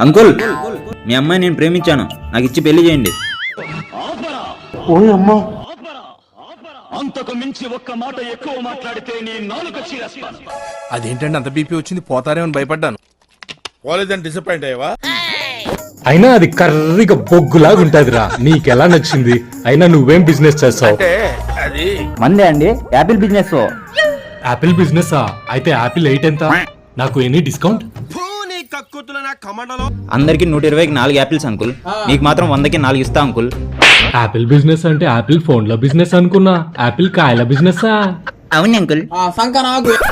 Uncle, మీ అమ్మాయి నేను ప్రేమించాను, నాకు ఇచ్చి పెళ్లి చేయండి. అంతకు మించి ఒక్క మాట ఎక్కువ మాట్లాడితే నీ నాలుక చీరేస్తాను. అదేంటండి అంత బీపీ వచ్చింది? పోతారేమని భయపడ్డాను. పోలేదని డిసప్పాయింట్ అయ్యావా? అయినా అది కర్రీగా బొగ్గులాగా ఉంటదిరా. నీకెలా నచ్చింది? అయినా నువ్వేం బిజినెస్ చేస్తావు? అది మందే అండి, యాపిల్ బిజినెస్. Apple business. అయితే యాపిల్ 8 ఎంత? నాకు ఎనీ డిస్కౌంట్? అందరికి 120కి 4 యాపిల్స్ అంకుల్, నీకు మాత్రం 100కి 4 ఇస్తా అంకుల్. యాపిల్ బిజినెస్ అంటే యాపిల్ ఫోన్ల బిజినెస్ అనుకున్నా. యాపిల్ కాయల బిజినెస్. అవును అంకుల్.